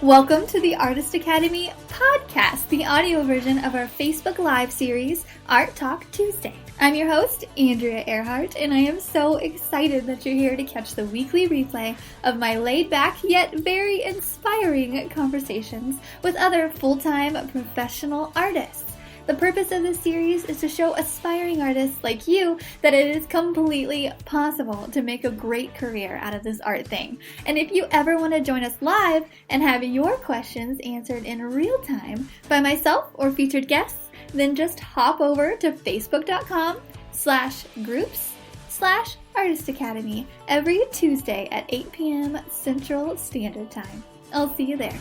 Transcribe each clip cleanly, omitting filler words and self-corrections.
Welcome to the Artist Academy podcast, the audio version of our Facebook Live series, Art Talk Tuesday. I'm your host, Andrea Earhart, and I am so excited that you're here to catch the weekly replay of my laid-back yet very inspiring conversations with other full-time professional artists. The purpose of this series is to show aspiring artists like you that it is completely possible to make a great career out of this art thing. And if you ever want to join us live and have your questions answered in real time by myself or featured guests, then just hop over to facebook.com/groups/Artist Academy every Tuesday at 8 p.m. Central Standard Time. I'll see you there.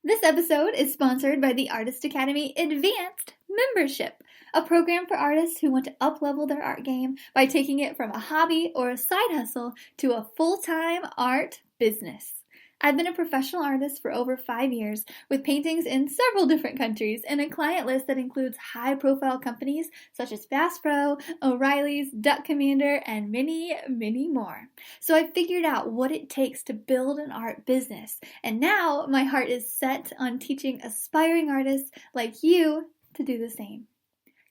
This episode is sponsored by the Artist Academy Advanced Membership, a program for artists who want to up-level their art game by taking it from a hobby or a side hustle to a full-time art business. I've been a professional artist for over 5 years with paintings in several different countries and a client list that includes high-profile companies such as Bass Pro, O'Reilly's, Duck Commander, and many, many more. So I figured out what it takes to build an art business, and now my heart is set on teaching aspiring artists like you to do the same.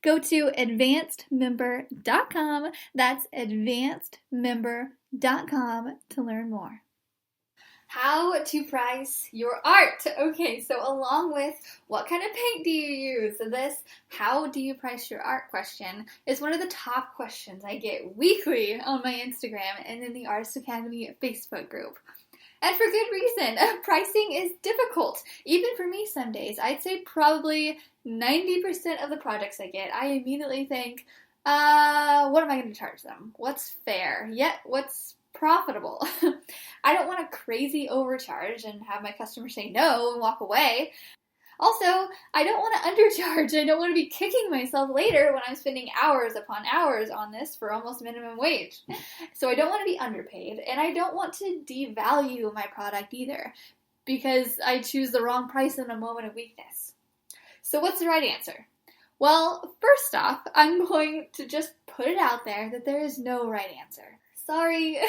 Go to advancedmember.com, that's advancedmember.com to learn more. How to price your art. Okay, so along with what kind of paint do you use? So this how do you price your art question is one of the top questions I get weekly on my Instagram and in the Artist Academy Facebook group. And for good reason. Pricing is difficult, even for me some days. I'd say probably 90% of the projects I get, I immediately think, what am I going to charge them? What's fair? Yet what's profitable? I don't want to crazy overcharge and have my customers say no and walk away. Also, I don't want to undercharge. I don't want to be kicking myself later when I'm spending hours upon hours on this for almost minimum wage. So I don't want to be underpaid, and I don't want to devalue my product either because I choose the wrong price in a moment of weakness. So what's the right answer? Well, first off, I'm going to just put it out there that there is no right answer. Sorry,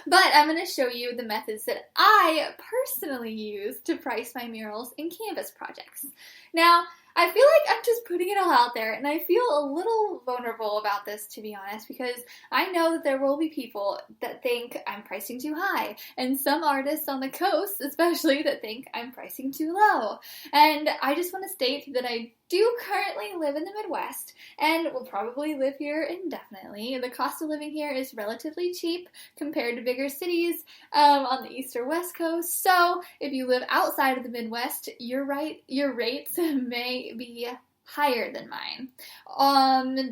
but I'm going to show you the methods that I personally use to price my murals and canvas projects. Now, I feel like I'm just putting it all out there, and I feel a little vulnerable about this, to be honest, because I know that there will be people that think I'm pricing too high, and some artists on the coast, especially, that think I'm pricing too low. And I just want to state that I do currently live in the Midwest, and will probably live here indefinitely. The cost of living here is relatively cheap compared to bigger cities on the east or west coast, so if you live outside of the Midwest, you're right, your rates may be higher than mine.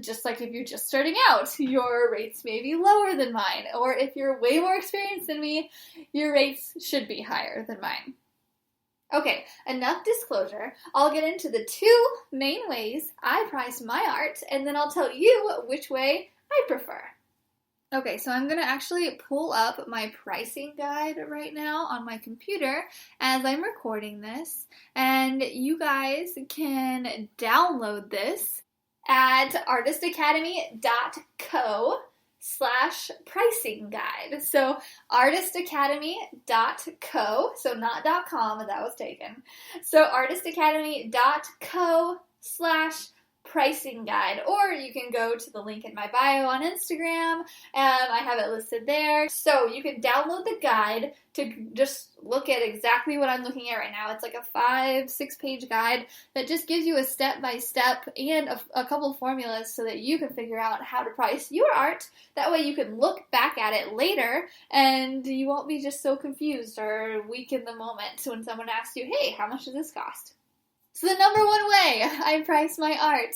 Just like if you're just starting out, your rates may be lower than mine, or if you're way more experienced than me, your rates should be higher than mine. Okay, enough disclosure. I'll get into the two main ways I price my art, and then I'll tell you which way I prefer. Okay, so I'm going to actually pull up my pricing guide right now on my computer as I'm recording this, and you guys can download this at artistacademy.co/pricing guide. So artistacademy.co, so not .com, that was taken. So artistacademy.co/pricing guide, or you can go to the link in my bio on Instagram. I have it listed there. So you can download the guide to just look at exactly what I'm looking at right now. It's like a 5-6 page guide that just gives you a step-by-step and a couple of formulas so that you can figure out how to price your art. That way you can look back at it later and you won't be just so confused or weak in the moment when someone asks you, hey, how much does this cost? So the number one way I price my art,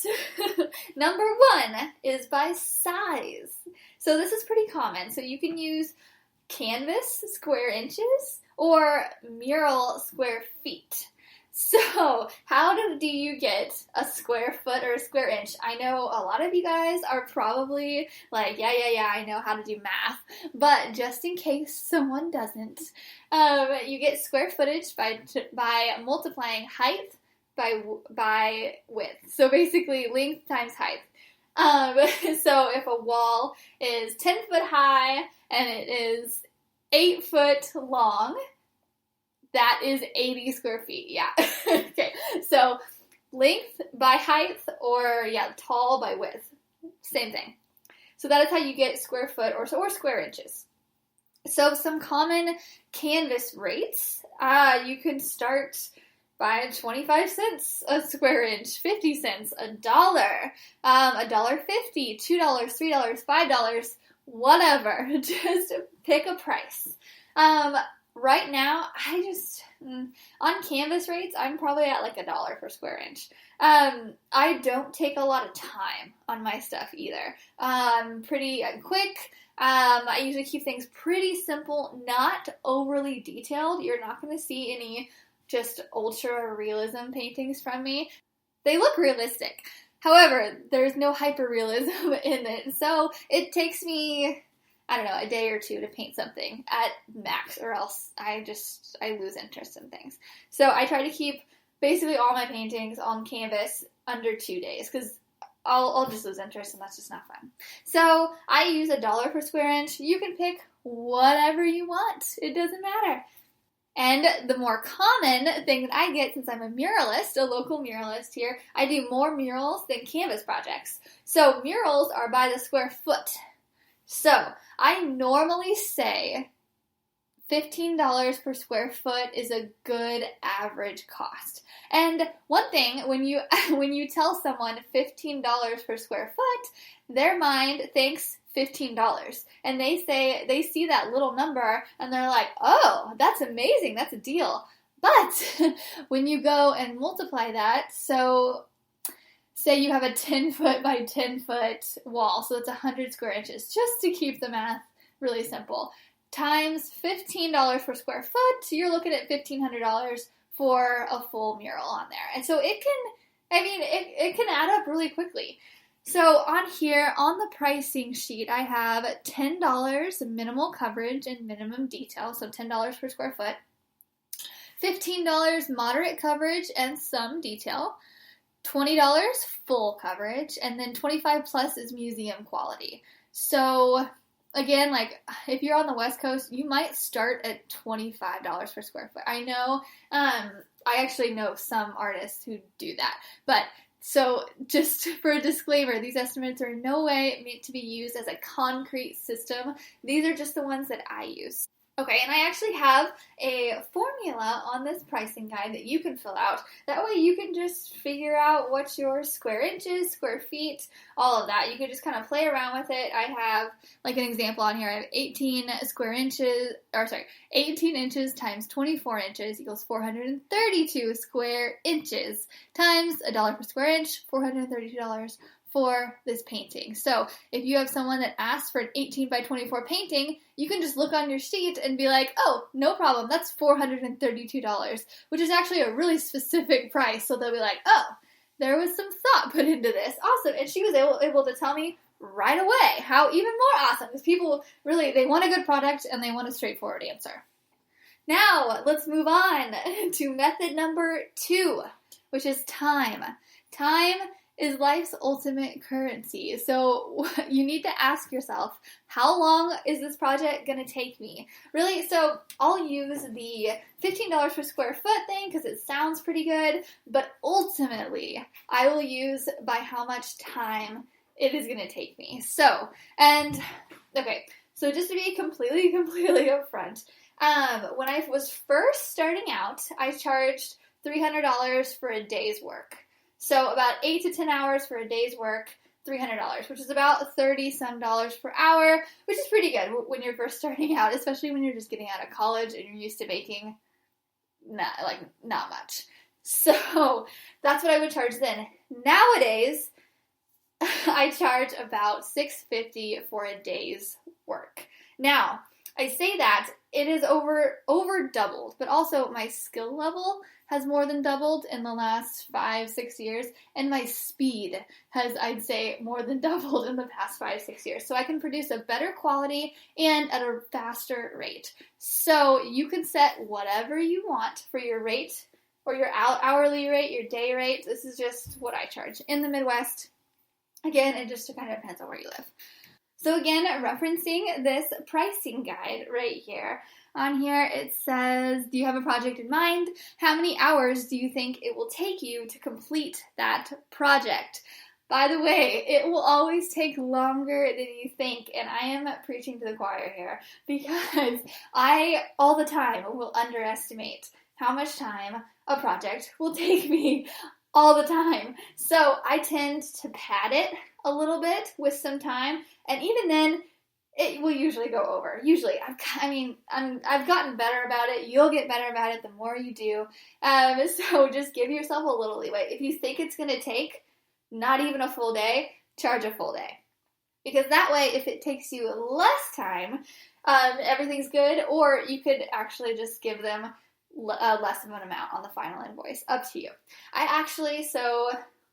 number one, is by size. So this is pretty common. So you can use canvas square inches or mural square feet. So how do you get a square foot or a square inch? I know a lot of you guys are probably like, yeah, I know how to do math. But just in case someone doesn't, you get square footage by multiplying height by width. So basically length times height. So if a wall is 10 foot high and it is 8 foot long, that is 80 square feet. Yeah. Okay. So length by height, or tall by width. Same thing. So that is how you get square foot or square inches. So some common canvas rates, you can start by 25 cents a square inch, 50 cents, $1, $1.50, $2, $3, $5, whatever. Just pick a price. Right now, on canvas rates, I'm probably at like $1 per square inch. I don't take a lot of time on my stuff either. I'm quick. I usually keep things pretty simple, not overly detailed. You're not going to see any just ultra realism paintings from me. They look realistic. However, there's no hyper-realism in it. So it takes me, a day or two to paint something at max, or else I lose interest in things. So I try to keep basically all my paintings on canvas under 2 days, because I'll just lose interest, and that's just not fun. So I use $1 per square inch. You can pick whatever you want. It doesn't matter. And the more common thing that I get, since I'm a muralist, a local muralist here, I do more murals than canvas projects. So murals are by the square foot. So I normally say $15 per square foot is a good average cost. And one thing, when you tell someone $15 per square foot, their mind thinks $15. And they see that little number and they're like, oh, that's amazing, that's a deal. But when you go and multiply that, so say you have a 10 foot by 10 foot wall, so that's 100 square inches, just to keep the math really simple, times $15 per square foot, you're looking at $1,500 for a full mural on there. And so it can add up really quickly. So on here, on the pricing sheet, I have $10 minimal coverage and minimum detail, so $10 per square foot, $15 moderate coverage and some detail, $20 full coverage, and then $25 plus is museum quality. So again, like if you're on the West Coast, you might start at $25 per square foot. I know, I actually know some artists who do that. But so just for a disclaimer, these estimates are in no way meant to be used as a concrete system. These are just the ones that I use. Okay, and I actually have a formula on this pricing guide that you can fill out. That way you can just figure out what's your square inches, square feet, all of that. You can just kind of play around with it. I have like an example on here. I have 18 inches times 24 inches equals 432 square inches times $1 per square inch, $432 for this painting. So if you have someone that asks for an 18 by 24 painting, you can just look on your sheet and be like, oh, no problem, that's $432, which is actually a really specific price. So they'll be like, oh, there was some thought put into this. Awesome. And she was able to tell me right away how even more awesome, because people really, they want a good product and they want a straightforward answer. Now, let's move on to method number 2, which is time. Time is life's ultimate currency. So you need to ask yourself, how long is this project going to take me? Really, so I'll use the $15 per square foot thing because it sounds pretty good, but ultimately I will use by how much time it is going to take me. So just to be completely upfront, when I was first starting out, I charged $300 for a day's work. So about 8 to 10 hours for a day's work, $300, which is about $30-some per hour, which is pretty good when you're first starting out, especially when you're just getting out of college and you're used to making not much. So that's what I would charge then. Nowadays, I charge about $650 for a day's work. Now, I say that it is over doubled, but also my skill level has more than doubled in the last 5-6 years, and my speed has, I'd say, more than doubled in the past 5-6 years. So I can produce a better quality and at a faster rate. So you can set whatever you want for your rate, or your hourly rate, your day rate. This is just what I charge. In the Midwest, Again, it just kind of depends on where you live. So again, referencing this pricing guide right here, on here it says, do you have a project in mind? How many hours do you think it will take you to complete that project? By the way, it will always take longer than you think, and I am preaching to the choir here because I, all the time, will underestimate how much time a project will take me all the time. So I tend to pad it a little bit with some time, and even then, it will usually go over. Usually, I've gotten better about it. You'll get better about it the more you do. So just give yourself a little leeway. If you think it's going to take not even a full day, charge a full day. Because that way, if it takes you less time, everything's good, or you could actually just give them less of an amount on the final invoice. Up to you.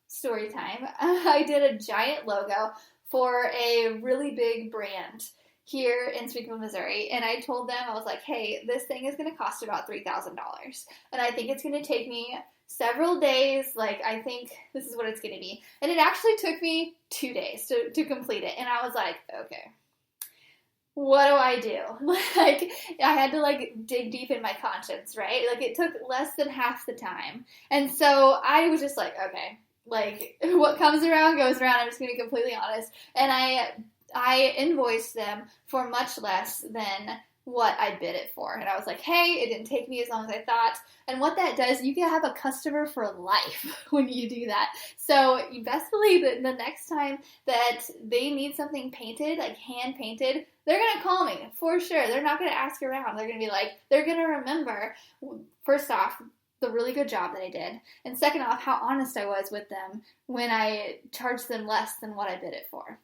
Story time, I did a giant logo for a really big brand here in Springfield, Missouri, and I told them, I was like, hey, this thing is going to cost about $3,000, and I think it's going to take me several days, like, I think this is what it's going to be, and it actually took me 2 days to complete it, and I was like, okay, what do I do? Like, I had to, dig deep in my conscience, right? Like, it took less than half the time, and so I was just like, okay, what comes around goes around. I'm just going to be completely honest. And I invoiced them for much less than what I bid it for. And I was like, hey, it didn't take me as long as I thought. And what that does, you can have a customer for life when you do that. So you best believe that the next time that they need something painted, like hand painted, they're going to call me for sure. They're not going to ask around. They're going to be like, they're going to remember, first off, the really good job that I did, and second off, how honest I was with them when I charged them less than what I bid it for.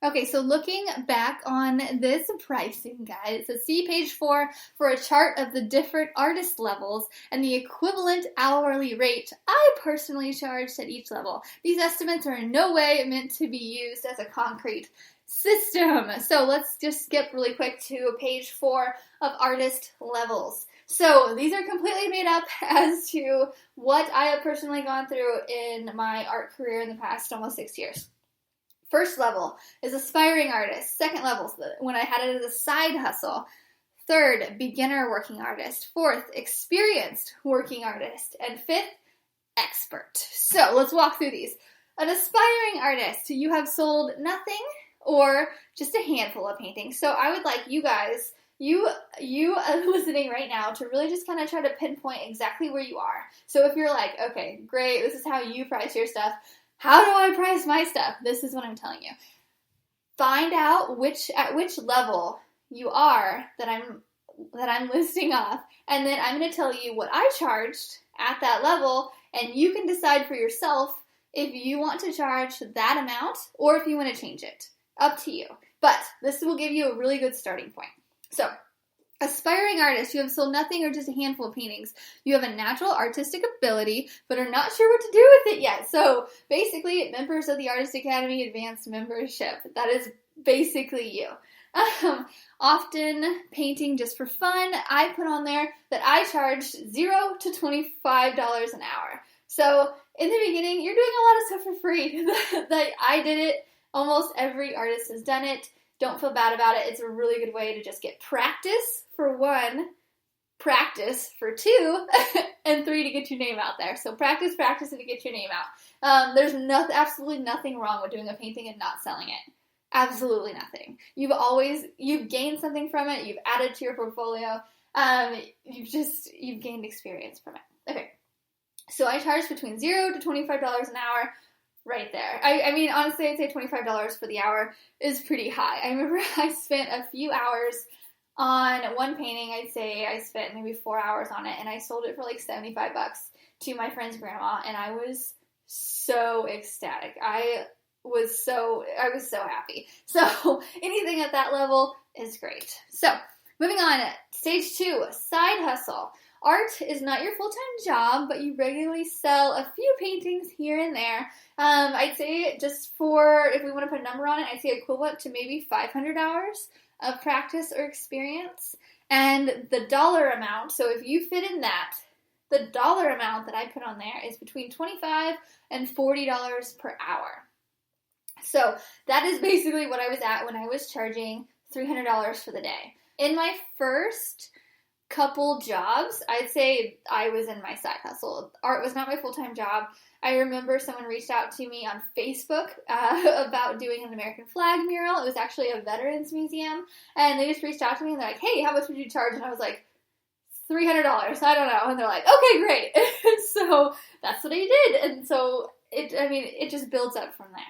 Okay, so looking back on this pricing guide, it says see page 4 for a chart of the different artist levels and the equivalent hourly rate I personally charged at each level. These estimates are in no way meant to be used as a concrete system. So let's just skip really quick to page 4 of artist levels. So these are completely made up as to what I have personally gone through in my art career in the past almost 6 years. First level is aspiring artist. Second level is when I had it as a side hustle. Third, beginner working artist. Fourth, experienced working artist. And fifth, expert. So let's walk through these. An aspiring artist, you have sold nothing or just a handful of paintings. So I would like you guys, you are listening right now, to really just kind of try to pinpoint exactly where you are. So if you're like, okay, great, this is how you price your stuff. How do I price my stuff? This is what I'm telling you. Find out at which level you are that I'm listing off, and then I'm going to tell you what I charged at that level, and you can decide for yourself if you want to charge that amount or if you want to change it. Up to you. But this will give you a really good starting point. So, aspiring artist, you have sold nothing or just a handful of paintings. You have a natural artistic ability, but are not sure what to do with it yet. So, basically, members of the Artist Academy Advanced Membership. That is basically you. Often painting just for fun. I put on there that I charged $0 to $25 an hour. So, in the beginning, you're doing a lot of stuff for free. That I did it. Almost every artist has done it. Don't feel bad about it. It's a really good way to just get practice for 1, practice for 2, and 3 to get your name out there. So practice, and to get your name out. There's absolutely nothing wrong with doing a painting and not selling it. Absolutely nothing. You've gained something from it. You've added to your portfolio. You've gained experience from it. Okay. So I charge between $0 to $25 an hour. Right there. I mean, honestly, I'd say $25 for the hour is pretty high. I remember I spent a few hours on one painting. I'd say I spent maybe 4 hours on it, and I sold it for like $75 to my friend's grandma, and I was so ecstatic. I was so happy. So anything at that level is great. So moving on, stage 2, side hustle. Art is not your full-time job, but you regularly sell a few paintings here and there. I'd say just if we want to put a number on it, I'd say equivalent to maybe 500 hours of practice or experience. And the dollar amount, so if you fit in that, the dollar amount that I put on there is between $25 and $40 per hour. So that is basically what I was at when I was charging $300 for the day. In my first couple jobs, I'd say I was in my side hustle. Art was not my full-time job. I remember someone reached out to me on Facebook about doing an American flag mural. It was actually a veterans museum, and they just reached out to me and they're like, hey, how much would you charge? And I was like, $300. I don't know. And they're like, okay, great. So that's what I did. And so it just builds up from there.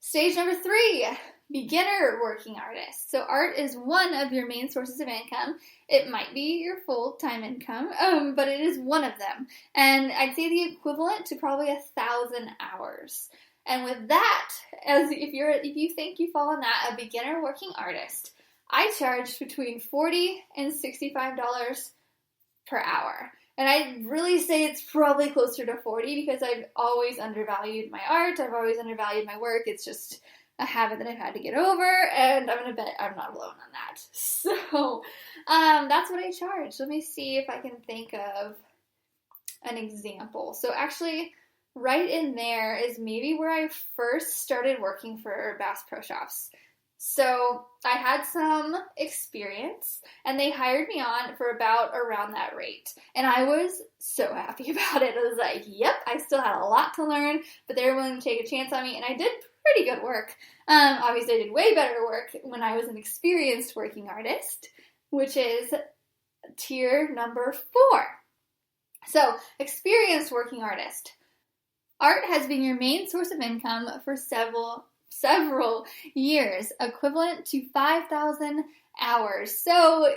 Stage number 3, beginner working artist. So art is one of your main sources of income. It might be your full-time income, but it is one of them. And I'd say the equivalent to probably 1,000 hours. And with that, as if you think you fall in that, a beginner working artist, I charge between $40 and $65 per hour. And I really say it's probably closer to 40 because I've always undervalued my art. I've always undervalued my work. It's just a habit that I've had to get over, and I'm going to bet I'm not alone on that. So that's what I charge. Let me see if I can think of an example. So actually, right in there is maybe where I first started working for Bass Pro Shops. So I had some experience, and they hired me on for about around that rate. And I was so happy about it. I was like, yep, I still had a lot to learn, but they were willing to take a chance on me, and I did pretty good work. Obviously, I did way better work when I was an experienced working artist, which is tier number 4. So, experienced working artist. Art has been your main source of income for several years, equivalent to 5,000 hours. So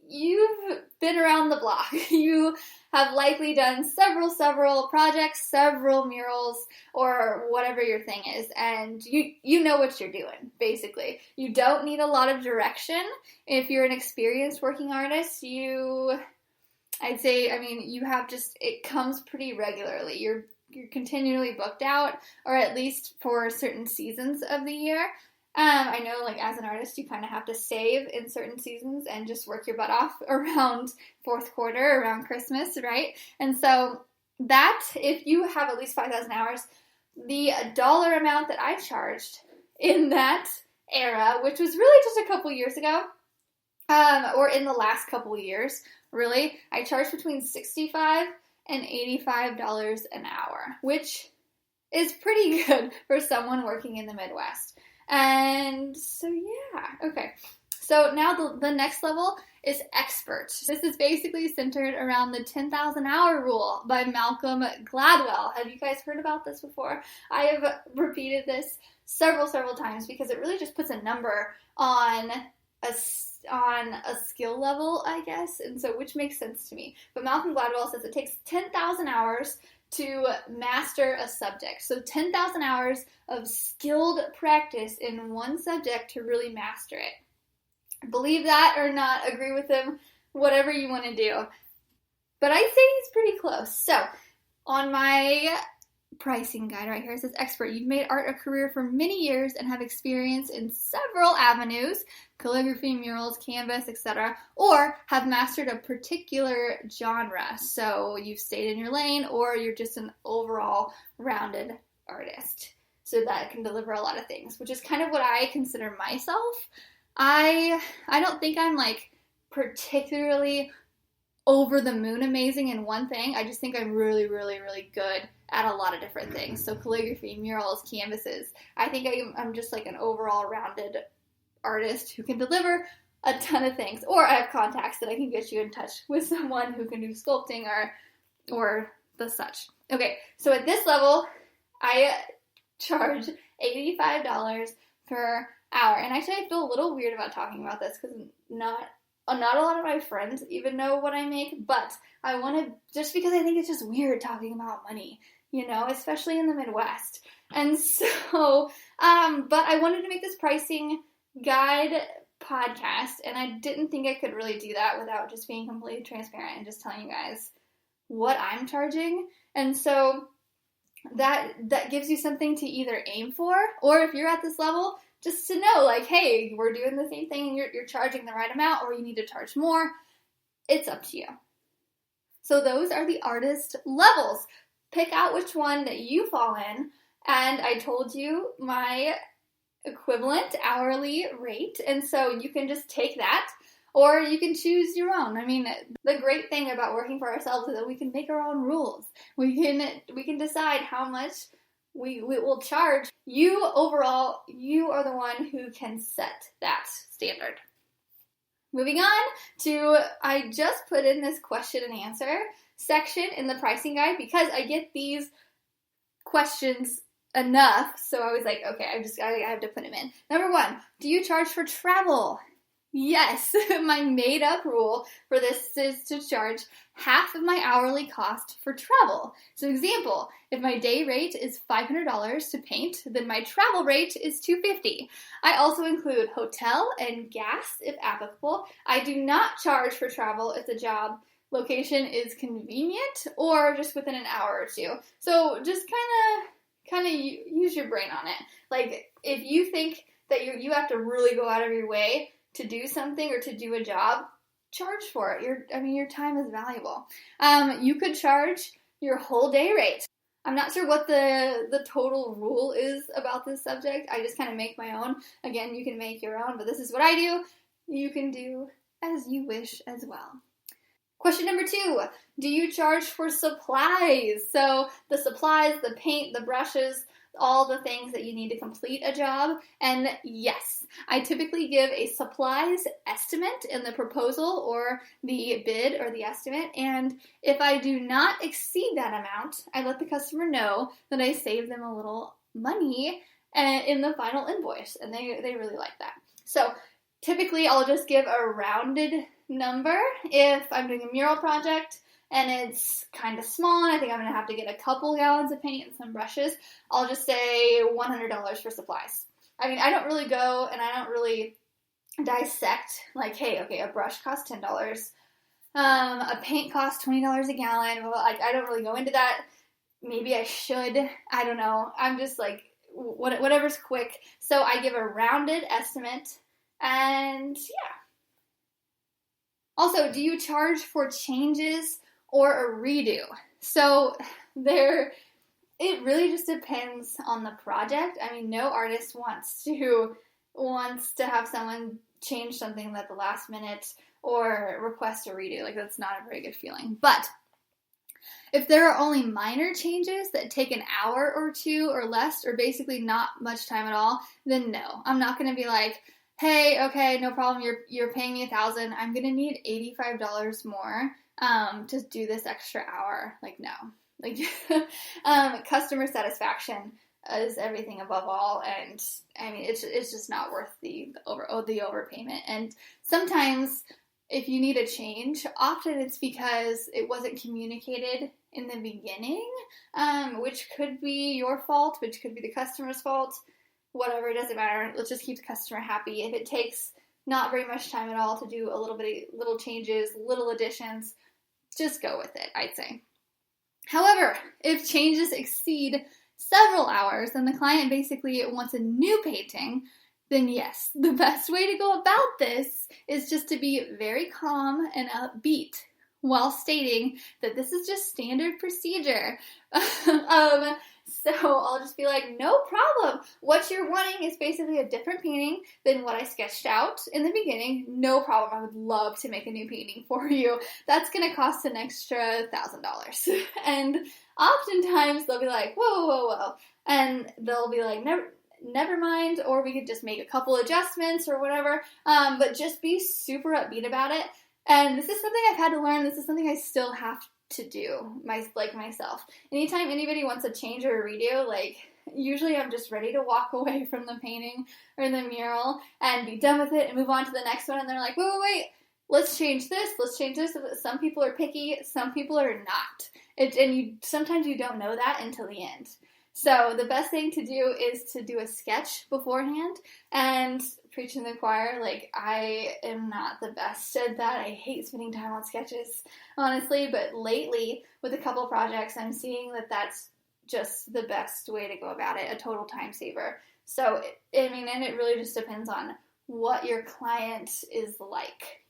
you've been around the block. You have likely done several projects, several murals, or whatever your thing is, and you know what you're doing, basically. You don't need a lot of direction. If you're an experienced working artist, I'd say, you have it comes pretty regularly. You're continually booked out, or at least for certain seasons of the year. I know, as an artist, you kind of have to save in certain seasons and just work your butt off around fourth quarter, around Christmas, right? And so that, if you have at least 5,000 hours, the dollar amount that I charged in that era, which was really just a couple years ago, or in the last couple years, really, I charged between $65 and $85 an hour, which is pretty good for someone working in the Midwest. And so, yeah, okay. So now the next level is expert. This is basically centered around the 10,000 hour rule by Malcolm Gladwell. Have you guys heard about this before? I have repeated this several times because it really just puts a number on a skill level, I guess, and so which makes sense to me. But Malcolm Gladwell says it takes 10,000 hours to master a subject. So 10,000 hours of skilled practice in one subject to really master it. Believe that or not, agree with him, whatever you want to do. But I say he's pretty close. So on my pricing guide right here, it says expert. You've made art a career for many years and have experience in several avenues, calligraphy, murals, canvas, etc., or have mastered a particular genre. So you've stayed in your lane, or you're just an overall rounded artist. So that can deliver a lot of things, which is kind of what I consider myself. I don't think I'm particularly over the moon amazing in one thing. I just think I'm really good at a lot of different things. So calligraphy, murals, canvases. I think I'm just an overall rounded artist who can deliver a ton of things. Or I have contacts that I can get you in touch with someone who can do sculpting or the such. Okay, so at this level, I charge $85 per hour. And actually, I feel a little weird about talking about this because not a lot of my friends even know what I make, but I want to, just because I think it's just weird talking about money, especially in the Midwest. And so, but I wanted to make this pricing guide podcast, and I didn't think I could really do that without just being completely transparent and just telling you guys what I'm charging. And so that gives you something to either aim for, or if you're at this level, just to know, hey, we're doing the same thing and you're charging the right amount, or you need to charge more. It's up to you. So those are the artist levels. Pick out which one that you fall in and I told you my equivalent hourly rate, and so you can just take that, or you can choose your own. I mean, the great thing about working for ourselves is that we can make our own rules. We can decide how much we will charge. You overall, you are the one who can set that standard. Moving on to, I just put in this question and answer section in the pricing guide because I get these questions enough, so I was like, okay, I have to put them in. Number 1, do you charge for travel? Yes, my made up rule for this is to charge half of my hourly cost for travel. So example, if my day rate is $500 to paint, then my travel rate is $250. I also include hotel and gas if applicable. I do not charge for travel if the job location is convenient or just within an hour or two. So just kind of use your brain on it. Like if you think that you have to really go out of your way to do something or to do a job, charge for it. Your time is valuable. You could charge your whole day rate. I'm not sure what the total rule is about this subject. I just kind of make my own. Again, you can make your own, but this is what I do. You can do as you wish as well. Question number 2, do you charge for supplies? So the supplies, the paint, the brushes, all the things that you need to complete a job. And yes, I typically give a supplies estimate in the proposal or the bid or the estimate. And if I do not exceed that amount, I let the customer know that I save them a little money in the final invoice. And they really like that. So typically I'll just give a rounded number if I'm doing a mural project and it's kind of small and I think I'm going to have to get a couple gallons of paint and some brushes, I'll just say $100 for supplies. I mean, I don't really go and I don't really dissect like, hey, okay, a brush costs $10, a paint costs $20 a gallon. Well, I don't really go into that. Maybe I should. I don't know. I'm just like, whatever's quick. So I give a rounded estimate and yeah. Also, do you charge for changes or a redo? So it really just depends on the project. I mean, no artist wants to have someone change something at the last minute or request a redo. Like, that's not a very good feeling. But if there are only minor changes that take an hour or two or less, or basically not much time at all, then no. I'm not going to be like, hey, okay, no problem, you're paying me $1,000. I'm going to need $85 more to do this extra hour. Like, no. Like, customer satisfaction is everything above all, and I mean, it's just not worth the overpayment. And sometimes if you need a change, often it's because it wasn't communicated in the beginning, which could be your fault, which could be the customer's fault. Whatever, it doesn't matter. Let's just keep the customer happy. If it takes not very much time at all to do little changes, little additions, just go with it, I'd say. However, if changes exceed several hours and the client basically wants a new painting, then yes, the best way to go about this is just to be very calm and upbeat while stating that this is just standard procedure. So I'll just be like, no problem. What you're wanting is basically a different painting than what I sketched out in the beginning. No problem. I would love to make a new painting for you. That's going to cost an extra $1,000. And oftentimes they'll be like, whoa. And they'll be like, never mind. Or we could just make a couple adjustments or whatever. But just be super upbeat about it. And this is something I've had to learn. This is something I still have to do myself. Anytime anybody wants a change or a redo, like, usually I'm just ready to walk away from the painting or the mural and be done with it and move on to the next one. And they're like, wait, let's change this. Some people are picky, some people are not. Sometimes you don't know that until the end. So the best thing to do is to do a sketch beforehand and preach in the choir. Like, I am not the best at that. I hate spending time on sketches, honestly. But lately, with a couple projects, I'm seeing that that's just the best way to go about it, a total time saver. So, and it really just depends on what your client is like.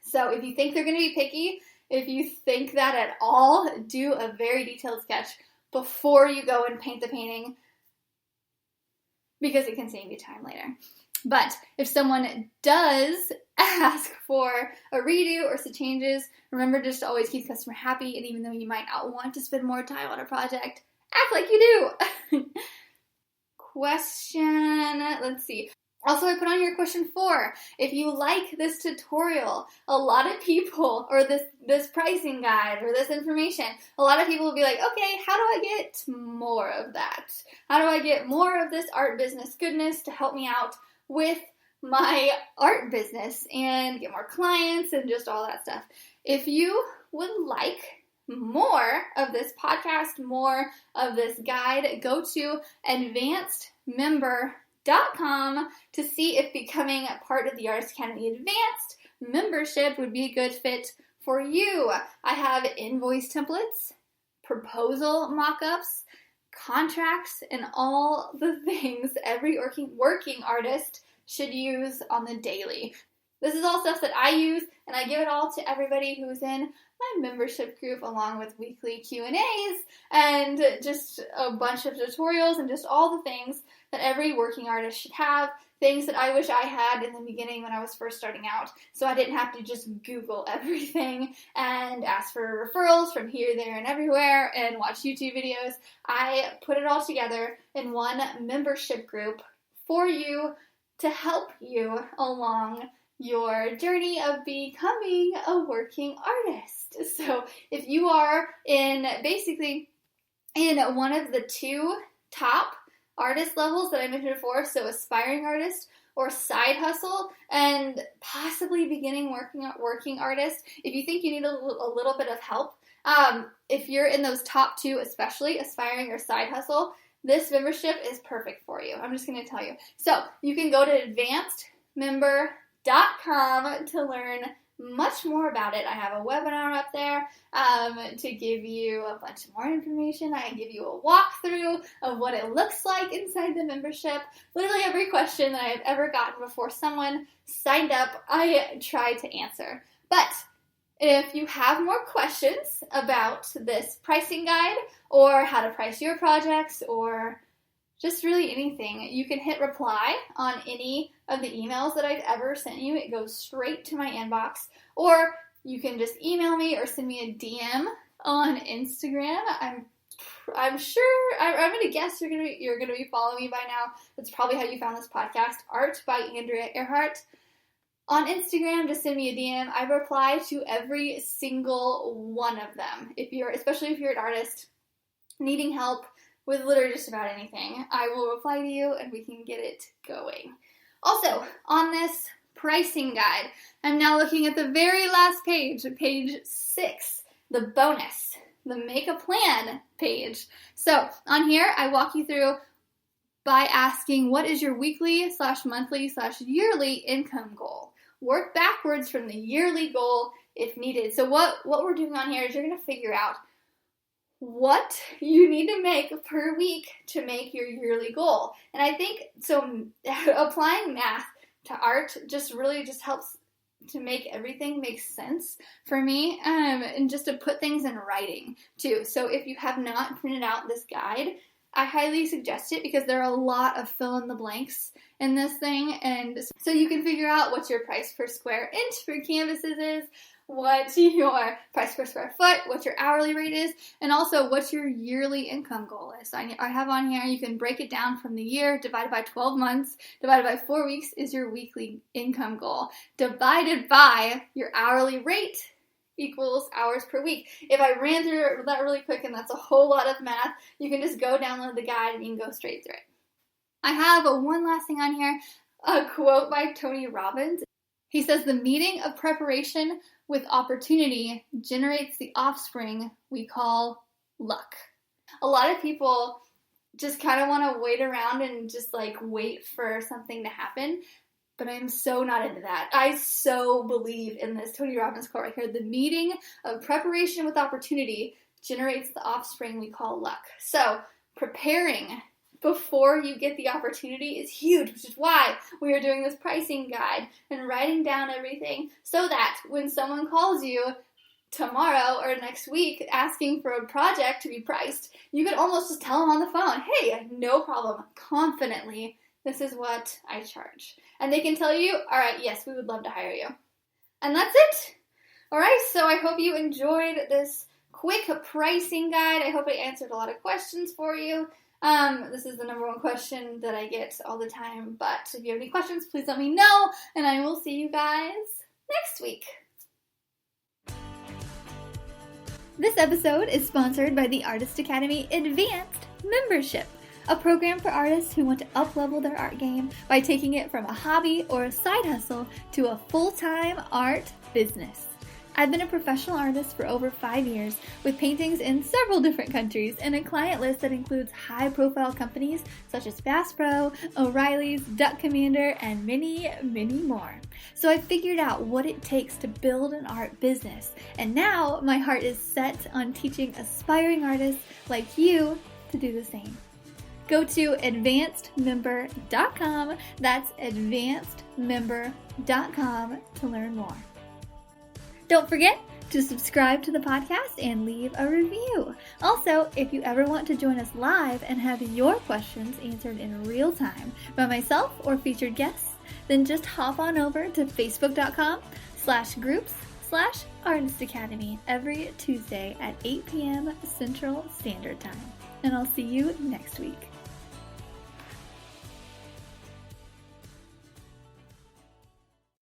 So if you think they're going to be picky, if you think that at all, do a very detailed sketch before you go and paint the painting, because it can save you time later. But if someone does ask for a redo or some changes, remember just to always keep the customer happy, and even though you might not want to spend more time on a project, act like you do. Question, let's see. Also, I put on your question 4. If you like this tutorial, a lot of people, or this pricing guide, or this information, a lot of people will be like, okay, how do I get more of that? How do I get more of this art business goodness to help me out with my art business and get more clients and just all that stuff? If you would like more of this podcast, more of this guide, go to advancedmember.com to see if becoming a part of the Artist Academy Advanced membership would be a good fit for you. I have invoice templates, proposal mock-ups, contracts, and all the things every working artist should use on the daily. This is all stuff that I use, and I give it all to everybody who's in my membership group, along with weekly Q&As and just a bunch of tutorials and just all the things that every working artist should have, things that I wish I had in the beginning when I was first starting out, so I didn't have to just Google everything and ask for referrals from here, there, and everywhere and watch YouTube videos. I put it all together in one membership group for you to help you along your journey of becoming a working artist. So if you are basically in one of the 2 top artist levels that I mentioned before, so aspiring artist or side hustle, and possibly beginning working artist, if you think you need a little bit of help, if you're in those top 2, especially aspiring or side hustle, this membership is perfect for you. I'm just going to tell you. So you can go to advancedmember.com to learn much more about it. I have a webinar up there to give you a bunch more information. I can give you a walkthrough of what it looks like inside the membership. Literally every question that I've ever gotten before someone signed up, I try to answer. But if you have more questions about this pricing guide or how to price your projects or just really anything, you can hit reply on any of the emails that I've ever sent you. It goes straight to my inbox. Or you can just email me or send me a DM on Instagram. I'm sure, I'm going to guess you're going to be following me by now. That's probably how you found this podcast, Art by Andrea Earhart. On Instagram, just send me a DM. I reply to every single one of them. Especially if you're an artist needing help with literally just about anything, I will reply to you and we can get it going. Also, on this pricing guide, I'm now looking at the very last page 6, the bonus, the make a plan page. So on here, I walk you through by asking, what is your weekly/monthly/yearly income goal? Work backwards from the yearly goal if needed. So what we're doing on here is you're going to figure out what you need to make per week to make your yearly goal. And I think, so applying math to art just helps to make everything make sense for me, and just to put things in writing too. So if you have not printed out this guide, I highly suggest it because there are a lot of fill in the blanks in this thing, and so you can figure out what your price per square inch for canvases is, what your price per square foot, what your hourly rate is, and also what your yearly income goal is. I have on here, you can break it down from the year, divided by 12 months, divided by 4 weeks is your weekly income goal, divided by your hourly rate equals hours per week. If I ran through that really quick, and that's a whole lot of math, you can just go download the guide and you can go straight through it. I have one last thing on here, a quote by Tony Robbins. He says, "The meeting of preparation with opportunity generates the offspring we call luck." A lot of people just kind of want to wait around and just wait for something to happen, but I'm so not into that. I so believe in this Tony Robbins quote right here. The meeting of preparation with opportunity generates the offspring we call luck. So preparing before you get the opportunity is huge, which is why we are doing this pricing guide and writing down everything so that when someone calls you, tomorrow or next week asking for a project to be priced, you could almost just tell them on the phone, hey, no problem, confidently, this is what I charge. And they can tell you, all right, yes, we would love to hire you. And that's it. All right, so I hope you enjoyed this quick pricing guide. I hope it answered a lot of questions for you. This is the number one question that I get all the time, but if you have any questions, please let me know, and I will see you guys next week. This episode is sponsored by the Artist Academy Advanced Membership, a program for artists who want to up-level their art game by taking it from a hobby or a side hustle to a full-time art business. I've been a professional artist for over 5 years, with paintings in several different countries and a client list that includes high-profile companies such as Bass Pro, O'Reilly's, Duck Commander, and many, many more. So I figured out what it takes to build an art business, and now my heart is set on teaching aspiring artists like you to do the same. Go to advancedmember.com, that's advancedmember.com to learn more. Don't forget to subscribe to the podcast and leave a review. Also, if you ever want to join us live and have your questions answered in real time by myself or featured guests, then just hop on over to facebook.com/groups/Artist Academy every Tuesday at 8 p.m. Central Standard Time. And I'll see you next week.